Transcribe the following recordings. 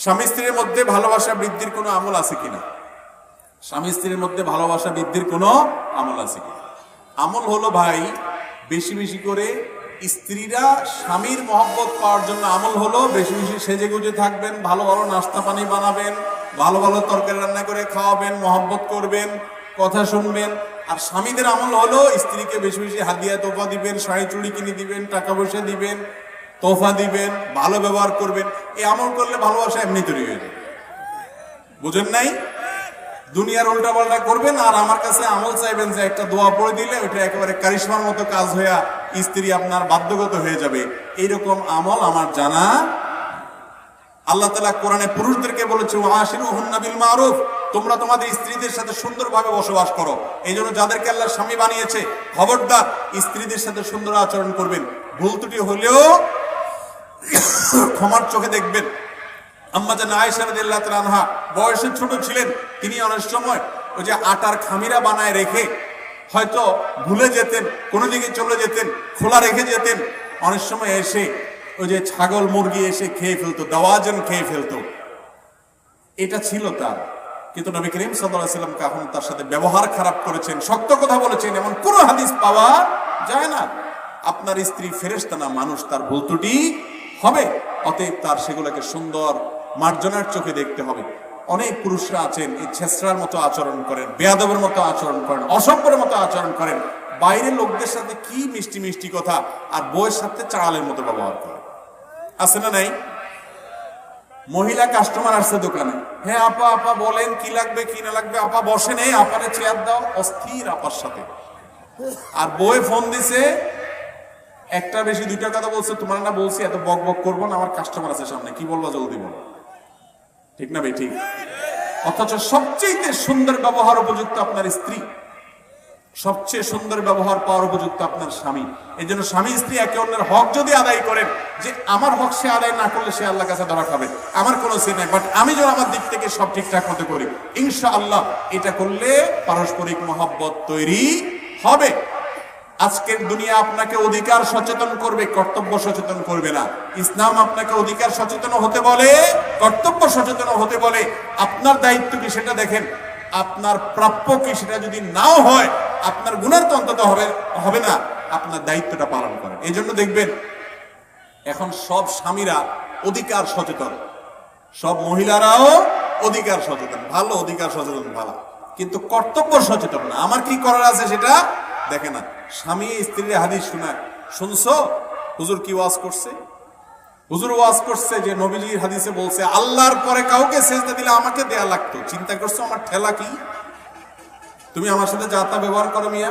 স্বামী স্ত্রীর মধ্যে ভালোবাসা বৃদ্ধির কোনো আমল আছে কিনা? স্বামী স্ত্রীর মধ্যে ভালোবাসা বৃদ্ধির কোনো আমল আছে কিনা? আমল হলো ভাই, বেশি বেশি করে স্ত্রীরা স্বামীর মহব্বত পাওয়ার জন্য আমল হলো বেশি বেশি সেজে গুজে থাকবেন, ভালো ভালো নাস্তা পানি বানাবেন, ভালো ভালো তরকারি রান্না করে খাওয়াবেন, মহব্বত করবেন, কথা শুনবেন। আর স্বামীদের আমল হলো স্ত্রীকে বেশি বেশি হাদিয়া তোফা দিবেন, শাড়ি চুড়ি কিনে দিবেন, টাকা পয়সা দিবেন, তোফা দিবেন, ভালো ব্যবহার করবেন। এই আমল করলে ভালোবাসা এমনি তৈরি হয়ে যাবে। বুঝেন নাই? দুনিয়ার উল্টা পাল্টা করবেন আর আমার কাছে আমল চাইবেন যে একটা দোয়া পড়ে দিলে ওইটা একেবারে কারিশমার মতো কাজ হইয়া স্ত্রী আপনার বাধ্যগত হয়ে যাবে। এইরকম আমল আমার জানা। আল্লাহ তাআলা কোরআনে পুরুষদেরকে বলেছে, ওয়াশিরুহুন্না বিল মারুফ, তোমরা তোমাদের স্ত্রীদের সাথে সুন্দরভাবে বসবাস করো। এই জন্য যাদেরকে আল্লাহ স্বামী বানিয়েছে, খবরদার স্ত্রীদের সাথে সুন্দর আচরণ করবেন। ভুল ত্রুটি হলেও ক্ষমার চোখে দেখবেন। আম্মা জান আয়েশা রাদিয়াল্লাহু তাআলা আনহা বয়সে ছোট ছিলেন, তিনি অনেক সময় ওই যে আটার খামিরা বানায় রেখে হয়তো ভুলে যেতেন, কোনো দিকে চলে যেতেন, খোলা রেখে যেতেন। অনেক সময় এসে ওই যে ছাগল মুরগি এসে খেয়ে ফেলতো, দাওয়াজন খেয়ে ফেলতো। এটা ছিল তার। কিন্তু নবী করিম সাল্লাল্লাহু আলাইহি ওয়াসাল্লাম কখনো তার সাথে ব্যবহার খারাপ করেছেন, শক্ত কথা বলেছেন এমন কোন হাদিস পাওয়া যায় না। আপনার স্ত্রী ফেরেশতা না, মানুষ, তার ভুল ত্রুটি হবে। অতএব তার সেগুলোকে সুন্দর মার্জনার চোখে দেখতে হবে। অনেক পুরুষরা আছেন এই ছেঁচড়ার মতো আচরণ করেন, বেয়াদবের মতো আচরণ করেন, অসভ্যের মতো আচরণ করেন। বাইরের লোকদের সাথে কি মিষ্টি মিষ্টি কথা, আর বউয়ের সাথে চাড়ালের মতো ব্যবহার করে। আছে না নাই? মহিলা কাস্টমার আসছে দোকানে, হ্যাঁ আপা আপা বলেন কি লাগবে কি না লাগবে, আপা বসে নেই, আপারে চেয়ার দাও, অস্থির আপার সাথে। আর বউয়ে ফোন দিছে, একটা বেশি দুইটা কথা বলছে, তোমার না বলছি এত বক বক করবো না, আমার কাস্টমার আছে সামনে, কি বলবো জলদি বলো। ঠিক না ভাই? ঠিক। অথচ সবচেয়ে সুন্দর ব্যবহার উপযুক্ত আপনার স্ত্রী, সবচেয়ে সুন্দর ব্যবহার পাওয়ার উপযুক্ত আপনার স্বামী। এই জন্য স্বামী স্ত্রী একে অন্যের হক যদি আদায় করেন, যে আমার হক সে আদায় না করলে সে আল্লাহর কাছে ধরা খাবে, আমার কোনো সে নাই, বাট আমি যেন আমার দিক থেকে সব ঠিকঠাক মতো করি, ইনশাআল্লাহ এটা করলে পারস্পরিক মহব্বত তৈরি হবে। আজকের দুনিয়া আপনাকে অধিকার সচেতন করবে, কর্তব্য সচেতন করবে না। ইসলাম আপনাকে অধিকার সচেতন হতে বলে, কর্তব্য সচেতন হতে বলে। আপনার দায়িত্ব কি সেটা দেখেন, আপনার প্রাপ্য কি সেটা যদি নাও হয়, আপনার গুনার তো অন্তত হবে না, আপনার দায়িত্বটা পালন করেন। এই জন্য দেখবেন এখন সব স্বামীরা অধিকার সচেতন, সব মহিলারাও অধিকার সচেতন, ভালো, অধিকার সচেতন ভালো, কিন্তু কর্তব্য সচেতন না। আমার কি করার আছে সেটা দেখে না। স্বামী স্ত্রীর হাদিস শোনায়, শুনছো হুজুর কি ওয়াজ করছে? হুজুর ওয়াজ করছে যে নবীজির হাদিসে বলছে আল্লাহর পরে কাউকে সেজদা দিলে আমাকে দেয়া লাগতো। চিন্তা করছো আমার ঠেলা কি? তুমি আমার সাথে যা তা ব্যবহার করো মিয়া।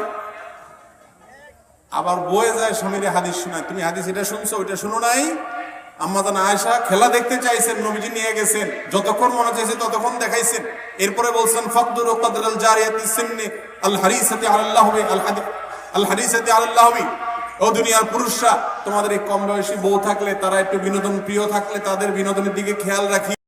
আবার বয়ে যায় স্বামীর হাদিস শোনায়, তুমি হাদিস এটা শুনছো ওইটা শুনো নাই? আম্মা জান আয়েশা খেলা দেখতে চাইছেন, নবীজি নিয়ে গেছেন, যতক্ষণ মনে চাইছে ততক্ষণ দেখাইছেন। এরপরে বলছেন ফাকদুরু কদরাল জারিয়াতি সিন্নি আল হারিসাতি আলাল্লাহি আল হারিসাতি আলাল্লাহি। ও দুনিয়ার পুরুষরা, তোমাদের এই কম বয়সী বউ থাকলে, তারা একটু বিনোদন প্রিয় থাকলে, তাদের বিনোদনের দিকে খেয়াল রাখি।